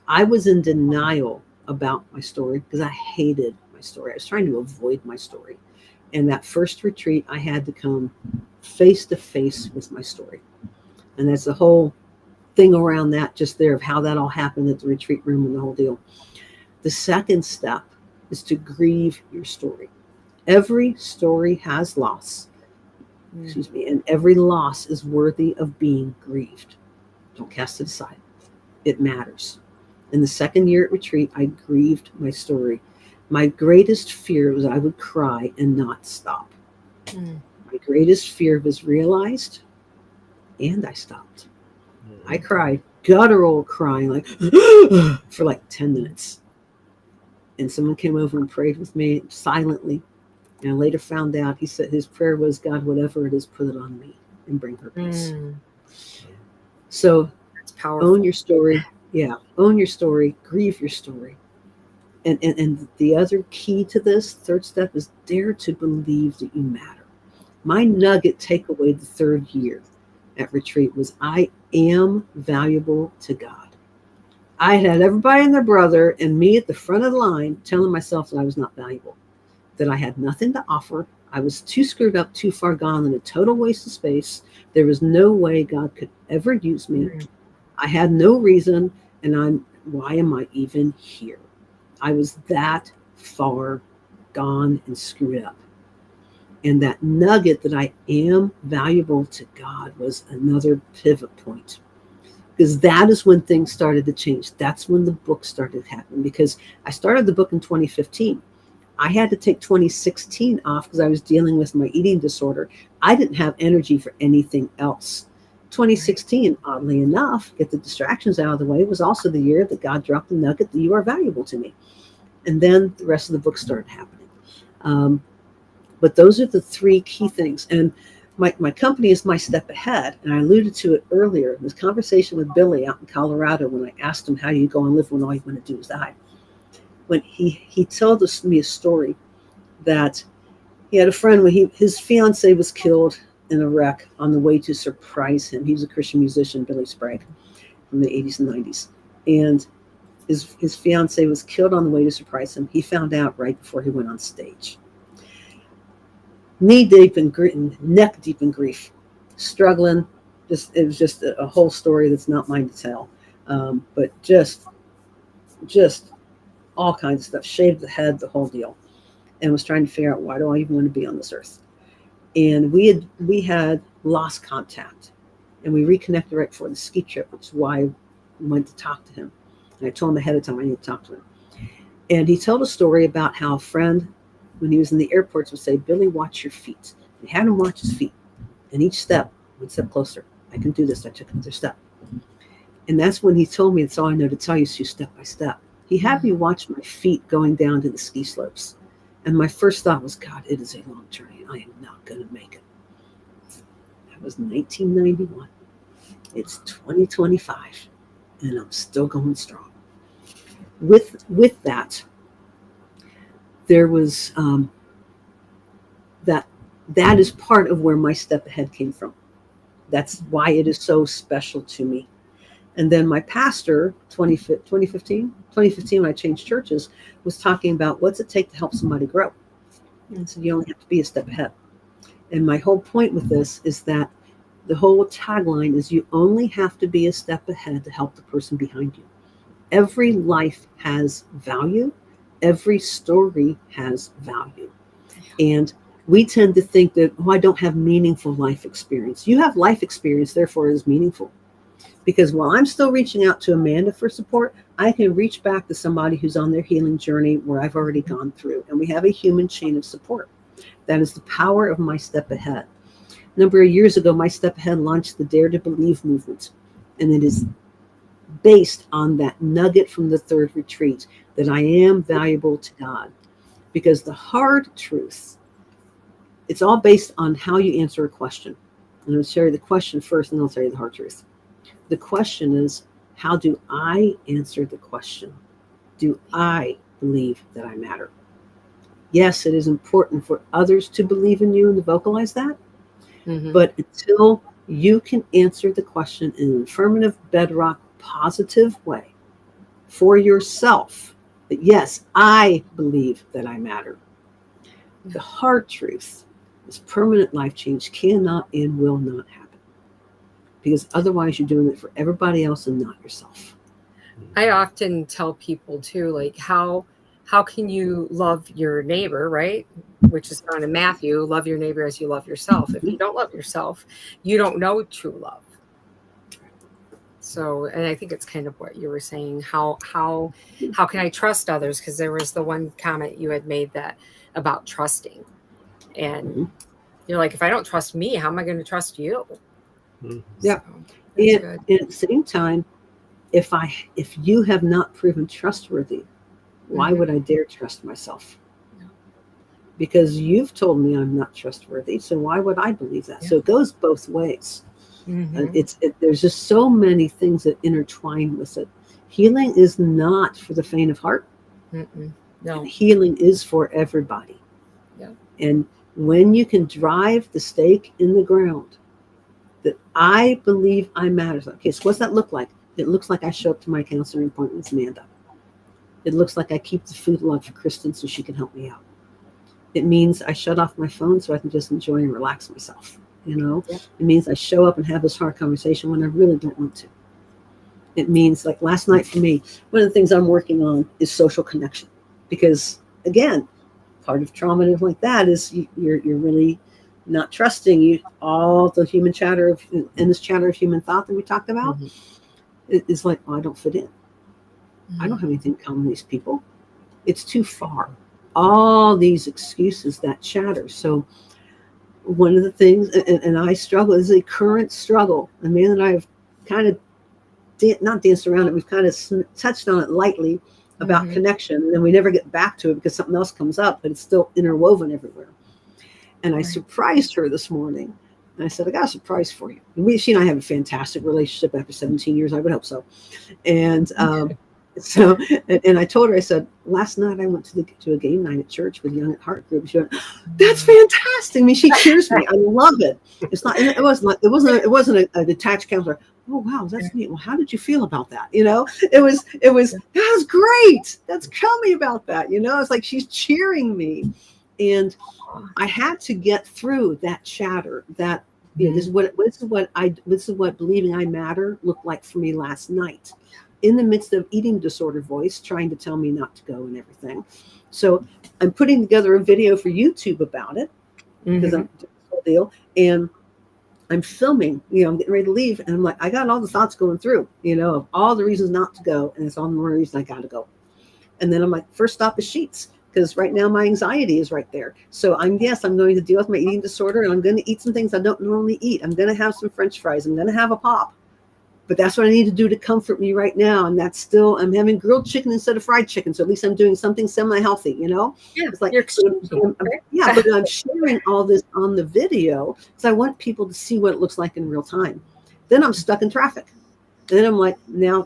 I was in denial about my story because I hated my story. I was trying to avoid my story. And that first retreat, I had to come face to face with my story. And that's the whole thing around that, just there, of how that all happened at the retreat room and the whole deal. The second step is to grieve your story. Every story has loss, and every loss is worthy of being grieved. Don't cast it aside. It matters. In the second year at retreat, I grieved my story. My greatest fear was I would cry and not stop. My greatest fear was realized, and I stopped. I cried, guttural crying, like for like 10 minutes. And someone came over and prayed with me silently. And I later found out, he said his prayer was, God, whatever it is, put it on me and bring her peace. So That's powerful. own your story. Yeah, own your story, grieve your story. And the other key to this, third step, is dare to believe that you matter. My nugget takeaway the third year at retreat was I am valuable to God. I had everybody and their brother and me at the front of the line telling myself that I was not valuable, that I had nothing to offer. I was too screwed up, too far gone, and a total waste of space. There was no way God could ever use me. I had no reason, and why am I even here? I was that far gone and screwed up. And that nugget that I am valuable to God was another pivot point. Because that is when things started to change. That's when the book started happening. Because I started the book in 2015. I had to take 2016 off because I was dealing with my eating disorder. I didn't have energy for anything else. 2016, oddly enough, get the distractions out of the way, was also the year that God dropped the nugget that you are valuable to me. And then the rest of the book started happening. But those are the three key things. And my company is My Step Ahead. And I alluded to it earlier. This conversation with Billy out in Colorado when I asked him, how do you go and live when all you want to do is die? When he told me a story that he had a friend when his fiance was killed in a wreck on the way to surprise him. He was a Christian musician, Billy Sprague, from the 80s and 90s. And his fiance was killed on the way to surprise him. He found out right before he went on stage. Knee deep in grief, neck deep in grief, struggling. It was just a whole story that's not mine to tell. But just all kinds of stuff, shaved the head, the whole deal, and was trying to figure out, why do I even want to be on this earth? And we had lost contact, and we reconnected right before the ski trip, which is why I went to talk to him. And I told him ahead of time I need to talk to him. And he told a story about how a friend, when he was in the airports, would say, Billy, watch your feet. And he had him watch his feet. And each step, one step closer. I can do this. I took another step. And that's when he told me, it's all I know to tell you, so step by step. He had me watch my feet going down to the ski slopes. And my first thought was, God, it is a long journey. I am not going to make it. That was 1991. It's 2025. And I'm still going strong. With that, there was that is part of where My Step Ahead came from. That's why it is so special to me. And then my pastor, 2015, when I changed churches, was talking about what's it take to help somebody grow. And so you only have to be a step ahead. And my whole point with this is that the whole tagline is you only have to be a step ahead to help the person behind you. Every life has value. Every story has value. And we tend to think that, I don't have meaningful life experience. You have life experience, therefore it is meaningful. Because while I'm still reaching out to Amanda for support, I can reach back to somebody who's on their healing journey where I've already gone through. And we have a human chain of support. That is the power of My Step Ahead. A number of years ago, My Step Ahead launched the Dare to Believe movement. And it is based on that nugget from the third retreat, that I am valuable to God. Because the hard truth, it's all based on how you answer a question. And I'll share you the question first, and then I'll tell you the hard truth. The question is, how do I answer the question? Do I believe that I matter? Yes, it is important for others to believe in you and to vocalize that. Mm-hmm. But until you can answer the question in an affirmative, bedrock, positive way for yourself, that yes, I believe that I matter. The hard truth is permanent life change cannot and will not happen. Because otherwise you're doing it for everybody else and not yourself. I often tell people too, like how can you love your neighbor, right? which is found in Matthew, love your neighbor as you love yourself. If you don't love yourself, you don't know true love. So, and I think it's kind of what you were saying. How can I trust others? Because there was the one comment you had made that about trusting, and you're like, if I don't trust me, how am I going to trust you? Yeah. So, And at the same time, if you have not proven trustworthy, why would I dare trust myself? Yeah. Because you've told me I'm not trustworthy, so why would I believe that? So it goes both ways. There's just so many things that intertwine with it. Healing is not for the faint of heart. No. And healing is for everybody. Yeah. And when you can drive the stake in the ground that I believe I matter. Okay, so what's that look like? It looks like I show up to my counseling appointment with Amanda. It looks like I keep the food log for Kristen so she can help me out. It means I shut off my phone so I can just enjoy and relax myself. It means I show up and have this hard conversation when I really don't want to. It means, like last night for me, one of the things I'm working on is social connection. Because again, part of trauma and like that is you're really not trusting all the human chatter in this chatter of human thought that we talked about. It's like, oh, I don't fit in. I don't have anything in common with these people. It's too far. All these excuses that chatter. So one of the things, and I struggle, is a current struggle. And man and I have kind of not danced around it. We've kind of touched on it lightly about connection. And then we never get back to it because something else comes up, but it's still interwoven everywhere. And I surprised her this morning. And I said, I got a surprise for you. And she and I have a fantastic relationship after 17 years. I would hope so. And so, and I told her, I said, last night I went to a game night at church with Young at Heart group. She went, that's fantastic. I mean, she cheers me. I love it. It's not, it wasn't a detached counselor. Oh, wow, that's neat. Well, how did you feel about that? It was, that was great. Tell me about that. It's like she's cheering me. And I had to get through that chatter that, this is what believing I matter looked like for me last night, in the midst of eating disorder voice trying to tell me not to go and everything. So I'm putting together a video for YouTube about it because I'm doing this whole deal, and I'm filming, I'm getting ready to leave, and I'm like, I got all the thoughts going through, of all the reasons not to go, and it's all the more reason I got to go. And then I'm like, first stop is Sheets, because right now my anxiety is right there. So I'm going to deal with my eating disorder, and I'm going to eat some things I don't normally eat. I'm going to have some French fries. I'm going to have a pop. But that's what I need to do to comfort me right now. And that's still, I'm having grilled chicken instead of fried chicken. So at least I'm doing something semi-healthy, Yeah, it's like, you're but I'm sharing all this on the video because I want people to see what it looks like in real time. Then I'm stuck in traffic. And then I'm like,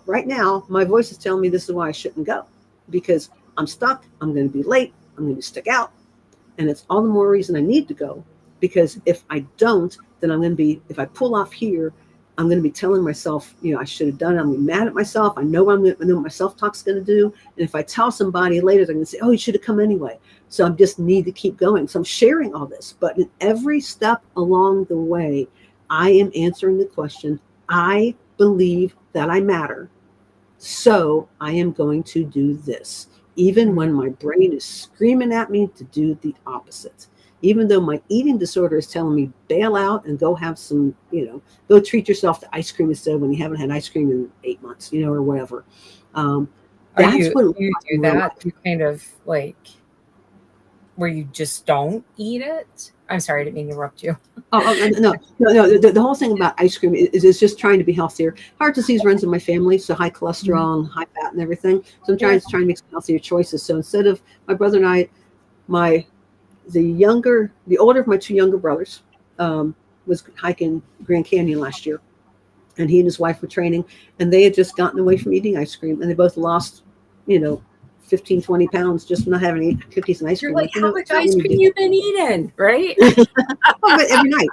right now, my voice is telling me this is why I shouldn't go, because I'm stuck. I'm going to be late. I'm going to stick out. And it's all the more reason I need to go, because if I don't, then if I pull off here, I'm going to be telling myself, I should have done it. I'm going to be mad at myself. I know what my self-talk's going to do. And if I tell somebody later, they're going to say, oh, you should have come anyway. So I just need to keep going. So I'm sharing all this. But in every step along the way, I am answering the question, I believe that I matter. So I am going to do this, even when my brain is screaming at me to do the opposite. Even though my eating disorder is telling me bail out and go have some, go treat yourself to ice cream instead when you haven't had ice cream in 8 months, or whatever. You do that? You kind of like where you just don't eat it? I'm sorry, I didn't mean to interrupt you. No. The whole thing about ice cream is just trying to be healthier. Heart disease runs in my family, so high cholesterol and high fat and everything. So I'm trying to make some healthier choices. So instead of my brother and I, the older of my two younger brothers was hiking Grand Canyon last year, and he and his wife were training, and they had just gotten away from eating ice cream, and they both lost, 15, 20 pounds just not having any cookies and ice cream. You're like, how much ice cream you been eating, right? But every night,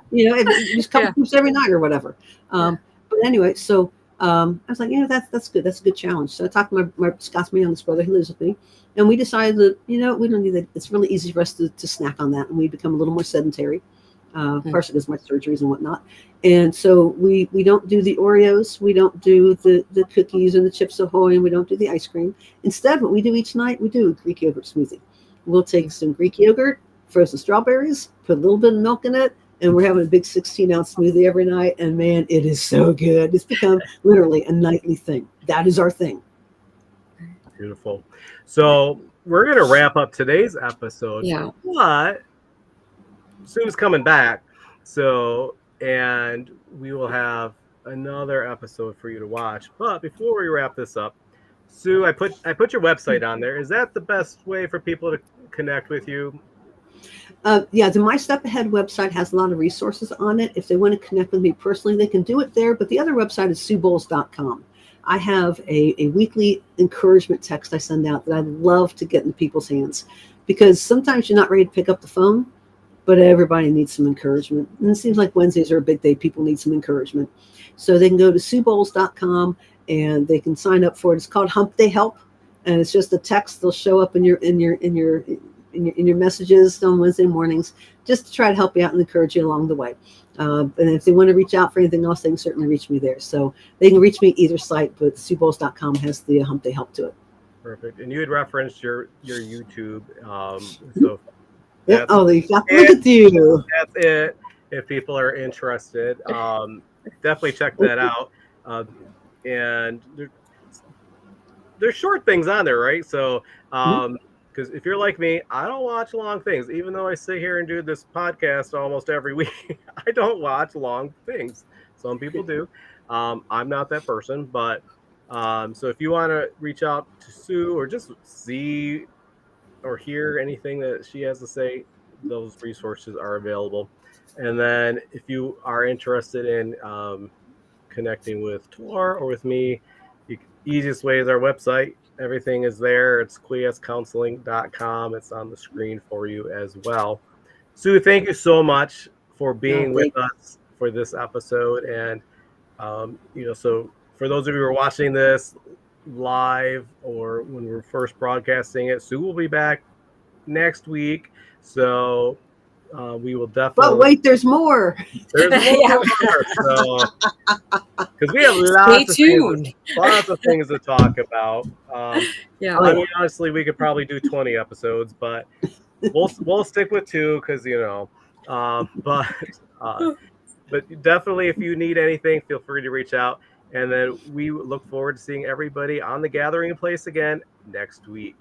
just a couple scoops every night or whatever. But anyway, so I was like, that's good. That's a good challenge. So I talked to my Scott's my youngest brother, who lives with me, and we decided that, we don't need that. It's really easy for us to snack on that, and we become a little more sedentary, partially because of my surgeries and whatnot. And so we don't do the Oreos, we don't do the cookies and the Chips Ahoy, and we don't do the ice cream. Instead, what we do each night, we do a Greek yogurt smoothie. We'll take some Greek yogurt, frozen strawberries, put a little bit of milk in it, and we're having a big 16-ounce smoothie every night. And man, it is so good. It's become literally a nightly thing. That is our thing. Beautiful. So we're going to wrap up today's episode. Yeah. But Sue's coming back. So, and we will have another episode for you to watch. But before we wrap this up, Sue, I put your website on there. Is that the best way for people to connect with you? Yeah, the My Step Ahead website has a lot of resources on it. If they want to connect with me personally, they can do it there. But the other website is SueBowles.com. I have a weekly encouragement text I send out that I love to get into people's hands, because sometimes you're not ready to pick up the phone, but everybody needs some encouragement. And it seems like Wednesdays are a big day. People need some encouragement. So they can go to SueBowles.com and they can sign up for it. It's called Hump Day Help. And it's just a text. They'll show up in your messages on Wednesday mornings, just to try to help you out and encourage you along the way. And if they want to reach out for anything else, they can certainly reach me there. So they can reach me either site, but SueBowles.com has the Hump Day Help to it. Perfect. And you had referenced your YouTube. So Yeah. Oh, look at you. that's it. If people are interested, definitely check that out. And there's short things on there, right? So, because if you're like me, I don't watch long things. Even though I sit here and do this podcast almost every week, I don't watch long things. Some people do. I'm not that person, but so if you want to reach out to Sue or just see or hear anything that she has to say, those resources are available. And then if you are interested in connecting with Tor or with me, the easiest way is our website. Everything is there. It's quiescounseling.com. It's on the screen for you as well. Sue, thank you so much for being with us for this episode. And, so for those of you who are watching this live or when we're first broadcasting it, Sue will be back next week. So we will definitely. But wait, there's more. There's more. So, because we have lots of things to talk about. Yeah. I mean, honestly, we could probably do 20 episodes, but we'll stick with 2 because but definitely, if you need anything, feel free to reach out. And then we look forward to seeing everybody on the Gathering Place again next week.